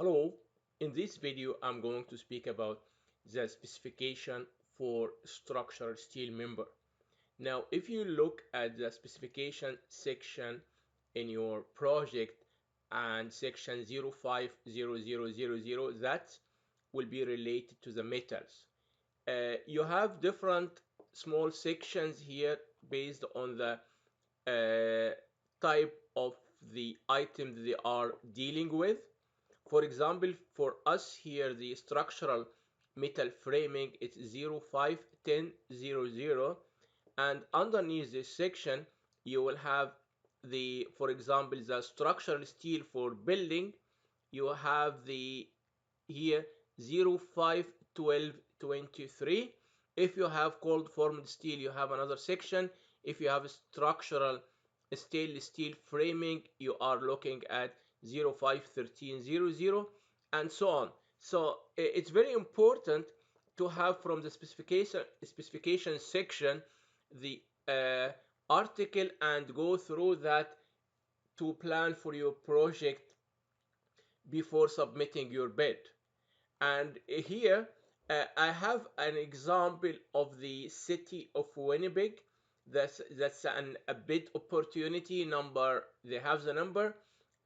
Hello, in this video I'm going to speak about the specification for structural steel member. Now if you look at the specification section in your project and section 050000, that will be related to the metals. You have different small sections here based on the type of the item they are dealing with. For example, for us here, the structural metal framing is 051000, and underneath this section, you will have for example, the structural steel for building. You have the here 051223. If you have cold formed steel, you have another section. If you have structural stainless steel framing, you are looking at 051300, and so on. So it's very important to have from the specification section the article and go through that to plan for your project before submitting your bid. And here I have an example of the city of Winnipeg. That's a bid opportunity number. They have the number,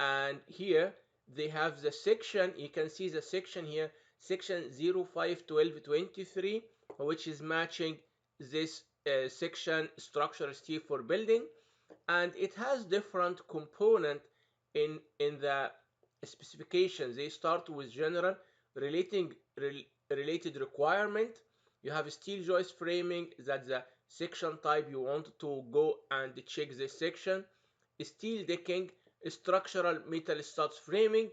and here they have the section. You can see the section here, section 051223, which is matching this section structural steel for building, and it has different component in the specifications. They start with general related requirement. You have steel joist framing, that's the section type you want to go and check this section. Steel decking, structural metal studs framing,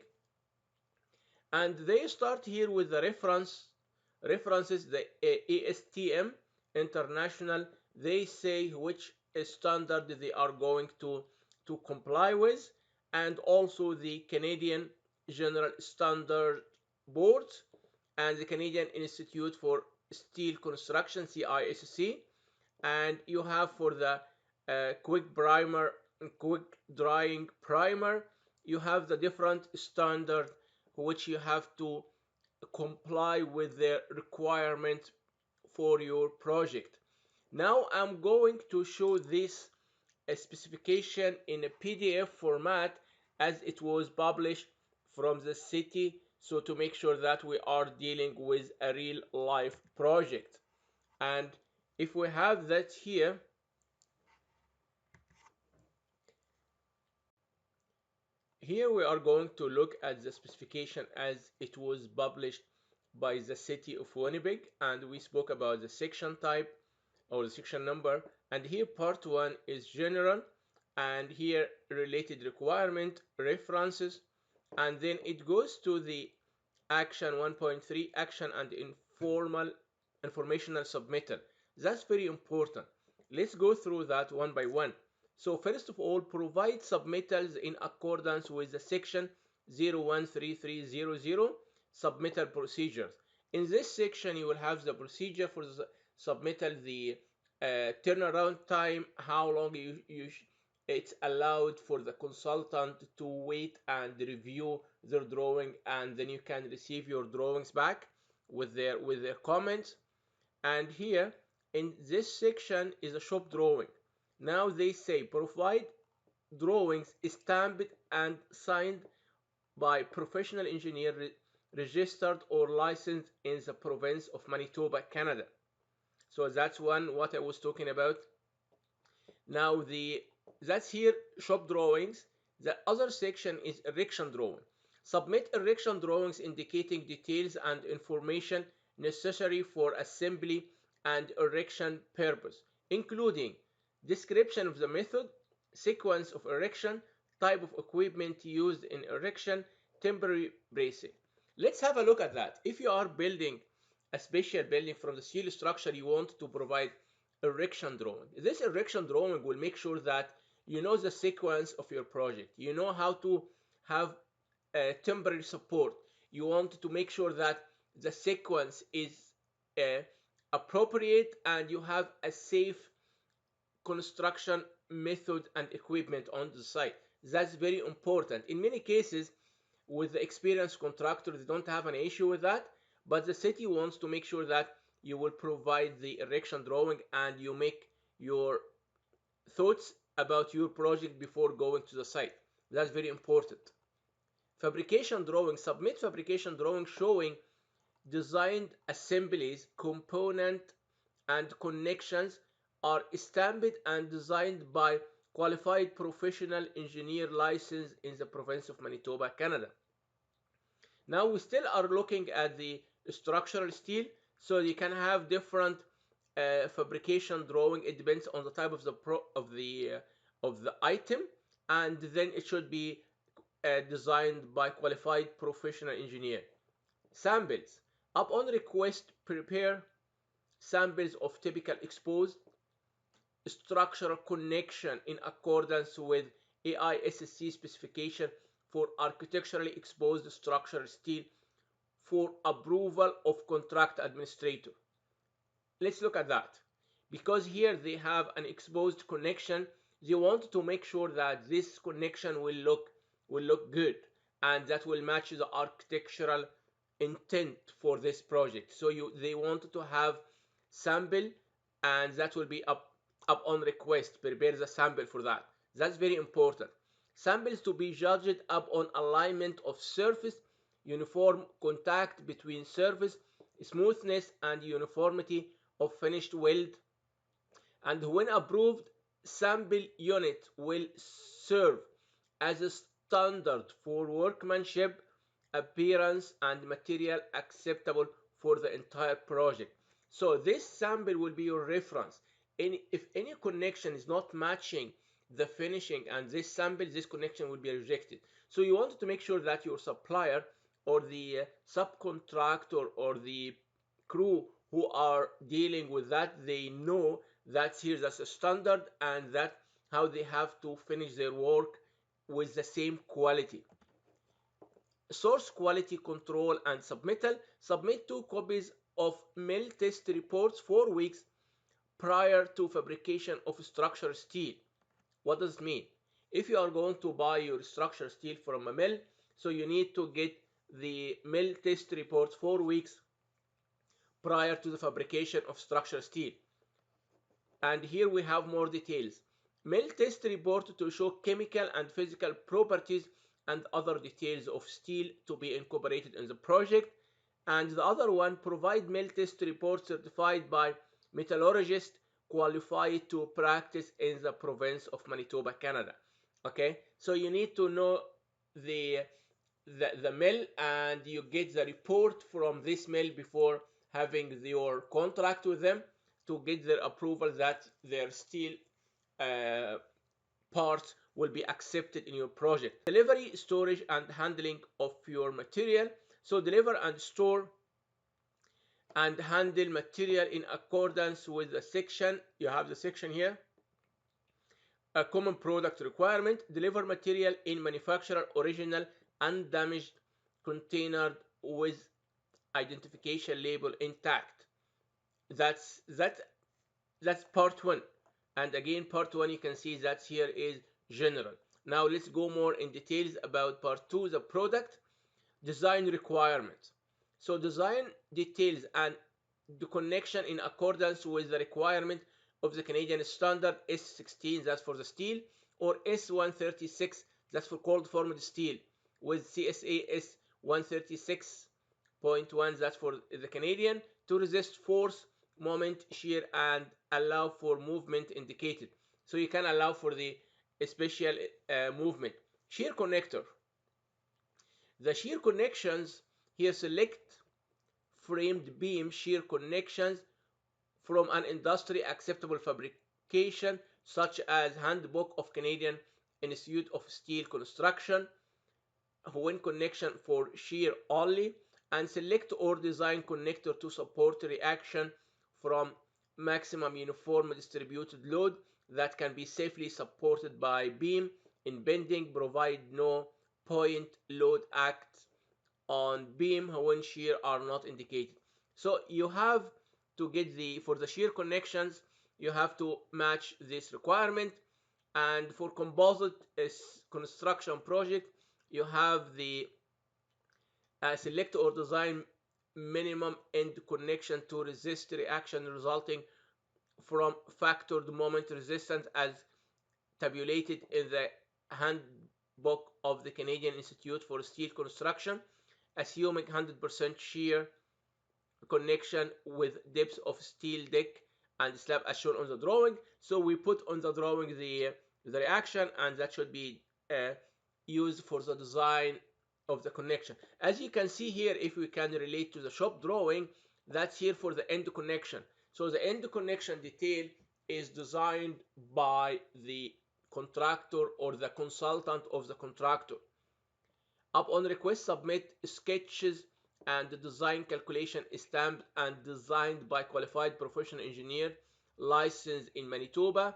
and they start here with the references, the ASTM international. They say which standard they are going to comply with, and also the Canadian General Standard Boards and the Canadian Institute for Steel Construction, CISC. And you have for the quick drying primer, you have the different standard which you have to comply with their requirement for your project. Now I'm going to show this specification in a PDF format as it was published from the city, so to make sure that we are dealing with a real life project. And if we have that here, here we are going to look at the specification as it was published by the city of Winnipeg, and we spoke about the section type or the section number. And here part 1 is general, and here related requirement, references, and then it goes to the action 1.3, action and informal informational submittal. That's very important. Let's go through that one by one. So first of all, provide submittals in accordance with the section 013300 submittal procedures. In this section, you will have the procedure for the submittal, the turnaround time, how long it's allowed for the consultant to wait and review their drawing, and then you can receive your drawings back with their comments. And here in this section is a shop drawing. Now they say provide drawings stamped and signed by professional engineer registered or licensed in the province of Manitoba, Canada. So that's one what I was talking about. Now that's here shop drawings. The other section is erection drawing. Submit erection drawings indicating details and information necessary for assembly and erection purpose, including description of the method, sequence of erection, type of equipment used in erection, temporary bracing. Let's have a look at that. If you are building a special building from the steel structure, you want to provide erection drawing. This erection drawing will make sure that you know the sequence of your project. You know how to have temporary support. You want to make sure that the sequence is uh, appropriate and you have a safe construction method and equipment on the site. That's very important. In many cases, with the experienced contractor, they don't have an issue with that, but the city wants to make sure that you will provide the erection drawing and you make your thoughts about your project before going to the site. That's very important. Fabrication drawing, submit fabrication drawing showing designed assemblies, component and connections are stamped and designed by qualified professional engineer licensed in the province of Manitoba, Canada. Now we still are looking at the structural steel, so you can have different fabrication drawing. It depends on the type of the item, and then it should be designed by qualified professional engineer. Samples. Upon request, prepare samples of typical exposed structural connection in accordance with AISC specification for architecturally exposed structural steel for approval of contract administrator. Let's look at that. Because here they have an exposed connection, they want to make sure that this connection will look good and that will match the architectural intent for this project. So they wanted to have sample, and that will be up on request. Prepare the sample for that. That's very important. Samples to be judged up on alignment of surface, uniform contact between surface, smoothness and uniformity of finished weld, and when approved, sample unit will serve as a standard for workmanship, appearance, and material acceptable for the entire project. So this sample will be your reference. If any connection is not matching the finishing and this sample, this connection will be rejected. So you want to make sure that your supplier or the subcontractor or the crew who are dealing with that, they know that's a standard and that how they have to finish their work with the same quality. Source quality control and submittal. Submit 2 copies of mill test reports 4 weeks prior to fabrication of structural steel. What does it mean? If you are going to buy your structural steel from a mill, so you need to get the mill test reports 4 weeks prior to the fabrication of structural steel. And here we have more details. Mill test report to show chemical and physical properties and other details of steel to be incorporated in the project. And the other one, provide mill test report certified by metallurgist qualified to practice in the province of Manitoba, Canada. Okay, so you need to know the mill, and you get the report from this mill before having your contract with them to get their approval that their steel uh, parts will be accepted in your project. Delivery, storage, and handling of your material. So deliver and store and handle material in accordance with the section. You have the section here. A common product requirement. Deliver material in manufacturer original undamaged container with identification label intact. That's part one. And again, part one, you can see that here is general. Now let's go more in details about part two, the product design requirements. So design details and the connection in accordance with the requirement of the Canadian standard S16, that's for the steel, or S136, that's for cold formed steel, with CSA S136.1, that's for the Canadian, to resist force, moment, shear, and allow for movement indicated. So you can allow for the special movement. Shear connector. The shear connections here, select framed beam shear connections from an industry acceptable fabrication such as Handbook of Canadian Institute of Steel Construction when connection for shear only, and select or design connector to support reaction from maximum uniform distributed load that can be safely supported by beam in bending, provide no point load acts on beam when shear are not indicated. So you have to get for the shear connections, you have to match this requirement. And for composite construction project, you have the Select or design minimum end connection to resist reaction resulting from factored moment resistance as tabulated in the handbook of the Canadian Institute for Steel Construction, assuming 100% shear connection with depth of steel deck and slab as shown on the drawing. So we put on the drawing the reaction, and that should be used for the design of the connection. As you can see here, if we can relate to the shop drawing, that's here for the end connection. So the end connection detail is designed by the contractor or the consultant of the contractor. Upon request, submit sketches and the design calculation is stamped and designed by qualified professional engineer licensed in Manitoba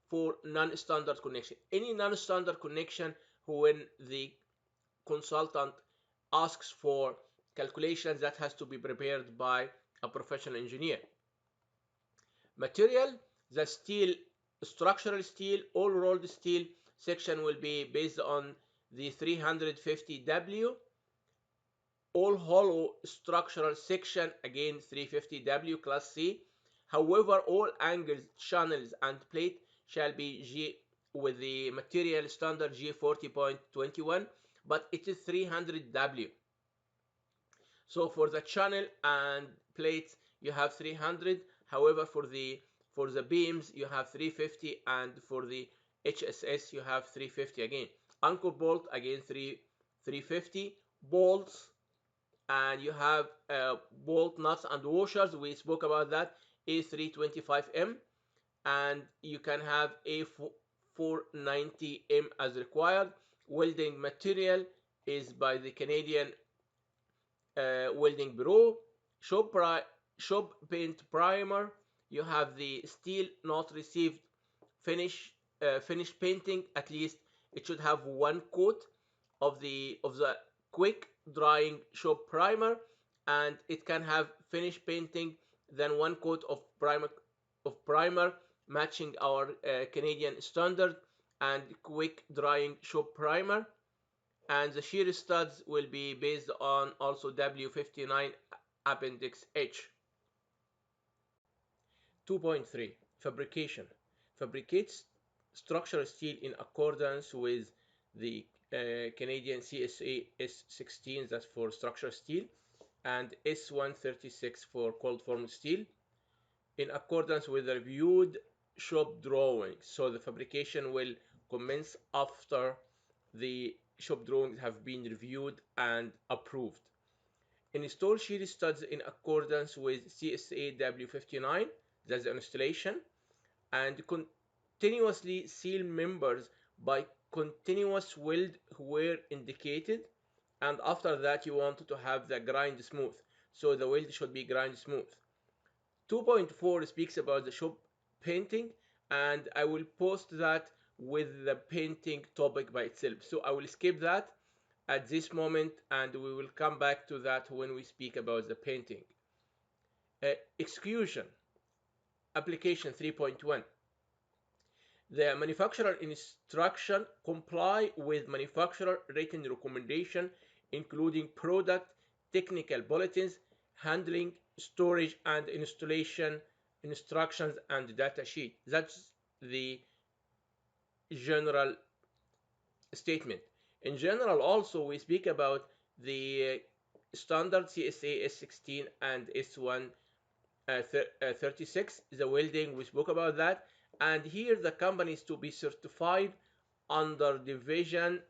for non-standard connection. Any non-standard connection, when the consultant asks for calculations, that has to be prepared by a professional engineer. Material, the steel, structural steel, all rolled steel section will be based on the 350W. All hollow structural section, again 350W class C. However, all angles, channels, and plate shall be G with the material standard G40.21, but it is 300W. So for the channel and plates, you have 300. However, for the beams, you have 350, and for the HSS, you have 350 again. Anchor bolt, again 350. Bolts, and you have bolt nuts and washers. We spoke about that. A325M, and you can have A490M as required. Welding material is by the Canadian Welding Bureau. Shop paint primer, you have the steel not received finish painting. At least it should have one coat of the quick drying shop primer, and it can have finish painting, then one coat of primer matching our Canadian standard and quick drying shop primer. And the shear studs will be based on also W59 Appendix H. 2.3 Fabrication. Fabricates structural steel in accordance with the Canadian CSA S16, that's for structural steel, and S136 for cold formed steel, in accordance with the reviewed shop drawings. So the fabrication will commence after the shop drawings have been reviewed and approved. Install shear studs in accordance with CSA W59, that's the installation, and continuously seal members by continuous weld where indicated, and after that you want to have the grind smooth, so the weld should be grind smooth. 2.4 speaks about the shop painting, and I will post that with the painting topic by itself, so I will skip that at this moment, and we will come back to that when we speak about the painting. Execution. Application 3.1. The manufacturer instruction comply with manufacturer written recommendation, including product, technical bulletins, handling, storage, and installation instructions and data sheet. That's the general statement. In general, also, we speak about the standard CSA S16 and S136, the welding, we spoke about that. And here the company is to be certified under division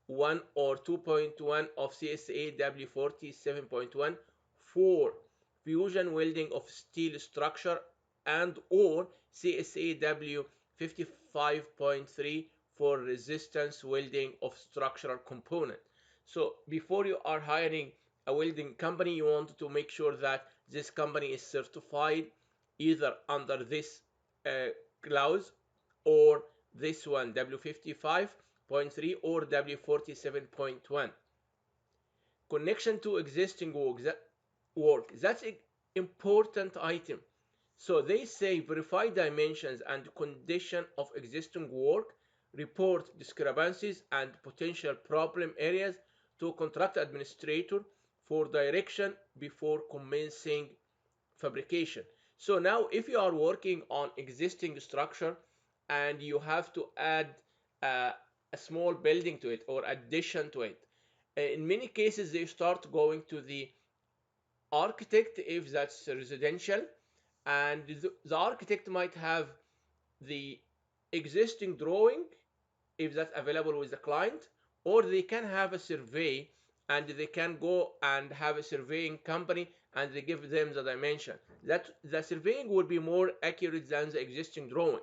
1 or 2.1 of CSA W47.1 for fusion welding of steel structure, and or CSA W55.3 for resistance welding of structural component. So before you are hiring a welding company, you want to make sure that this company is certified either under this clause or this one, W55.3 or W47.1. Connection to existing work. That's an important item. So they say verify dimensions and condition of existing work, report discrepancies and potential problem areas to contract administrator for direction before commencing fabrication. So now if you are working on existing structure and you have to add uh, a small building to it or addition to it, in many cases they start going to the architect if that's residential, and the architect might have the existing drawing if that's available with the client, or they can have a survey and they can go and have a surveying company and they give them the dimension. That the surveying will be more accurate than the existing drawing.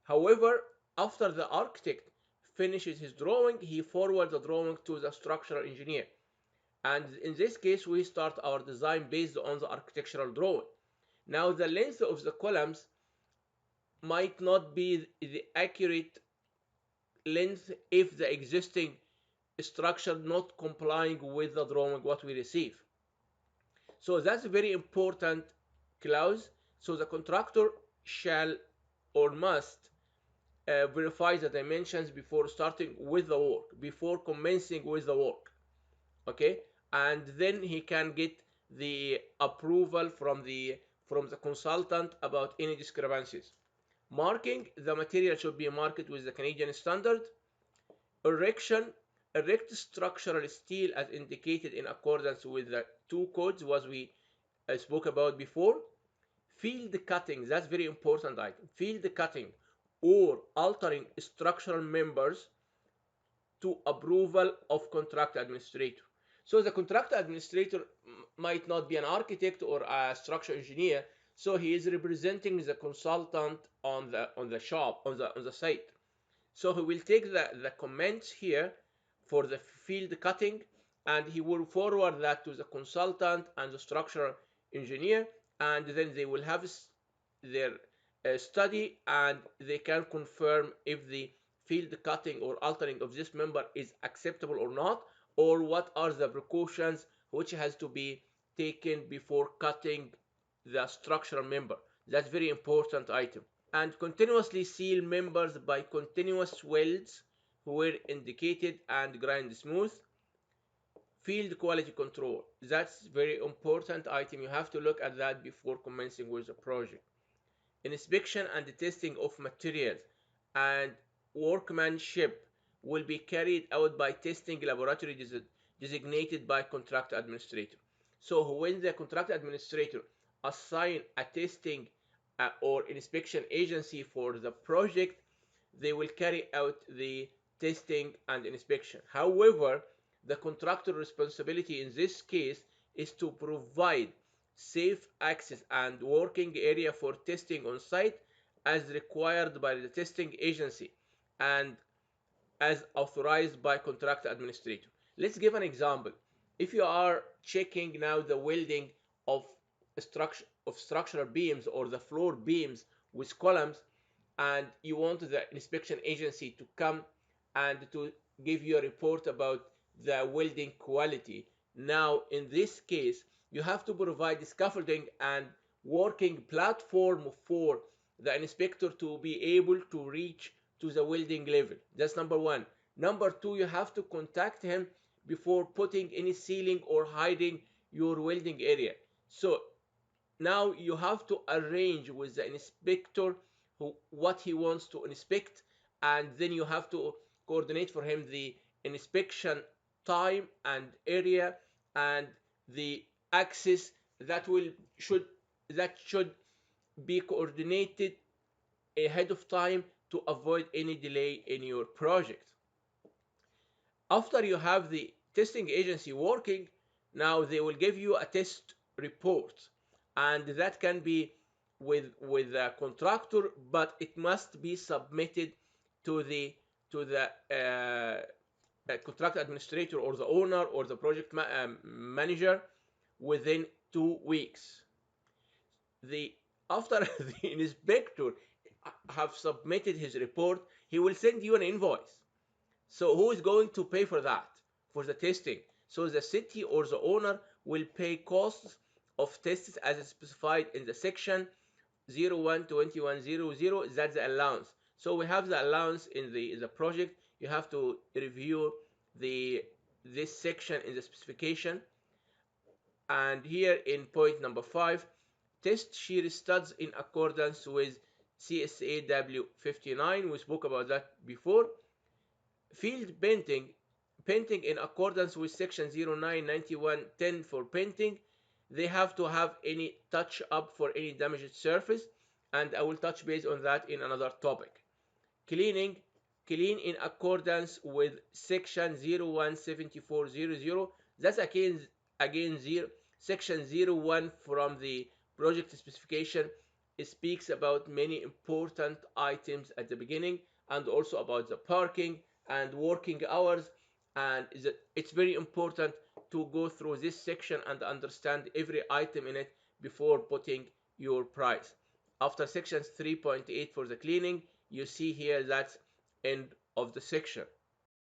However, after the architect finishes his drawing, he forwards the drawing to the structural engineer. And in this case, we start our design based on the architectural drawing. Now, the length of the columns might not be the accurate length if the existing structure not complying with the drawing what we receive. So that's a very important clause. So the contractor shall or must verify the dimensions before starting with the work, before commencing with the work. Okay, and then he can get the approval from the consultant about any discrepancies. Marking: the material should be marked with the Canadian standard. Erection: erect structural steel as indicated in accordance with the two codes was we spoke about before. Field cutting, that's very important item. Field cutting or altering structural members to approval of contract administrator. So the contract administrator might not be an architect or a structural engineer, so he is representing the consultant on the shop on the site. So he will take the comments here for the field cutting and he will forward that to the consultant and the structural engineer, and then they will have their study and they can confirm if the field cutting or altering of this member is acceptable or not, or what are the precautions which has to be taken before cutting the structural member. That's very important item. And continuously seal members by continuous welds where indicated and grind smooth. Field quality control, that's very important item. You have to look at that before commencing with the project. Inspection and testing of materials and workmanship will be carried out by testing laboratory designated by contract administrator. So when the contract administrator assign a testing or inspection agency for the project, they will carry out the testing and inspection. However, the contractor responsibility in this case is to provide safe access and working area for testing on site as required by the testing agency and as authorized by contract administrator. Let's give an example. If you are checking now the welding of structural beams or the floor beams with columns, and you want the inspection agency to come and to give you a report about the welding quality. Now, in this case, you have to provide scaffolding and working platform for the inspector to be able to reach to the welding level. That's number one. Number two, you have to contact him before putting any sealing or hiding your welding area. So now you have to arrange with the inspector what he wants to inspect, and then you have to coordinate for him the inspection time and area and the access should that should be coordinated ahead of time to avoid any delay in your project. After you have the testing agency working, now they will give you a test report, and that can be with a contractor, but it must be submitted to the contract administrator or the owner or the project manager within 2 weeks. The After the inspector have submitted his report, he will send you an invoice. So who is going to pay for that, for the testing? So the city or the owner will pay costs of tests as specified in the section 012100. That's the allowance. So we have the allowance in the project. You have to review the this section in the specification. And here in point number 5, test shear studs in accordance with CSAW 59. We spoke about that before. Field painting in accordance with section 099110 for painting. They have to have any touch up for any damaged surface, and I will touch base on that in another topic. Cleaning, clean in accordance with section 017400. That's again section 01 from the project specification. It speaks about many important items at the beginning, and also about the parking and working hours. And it's very important to go through this section and understand every item in it before putting your price. After section 3.8 for the cleaning, you see here that's end of the section.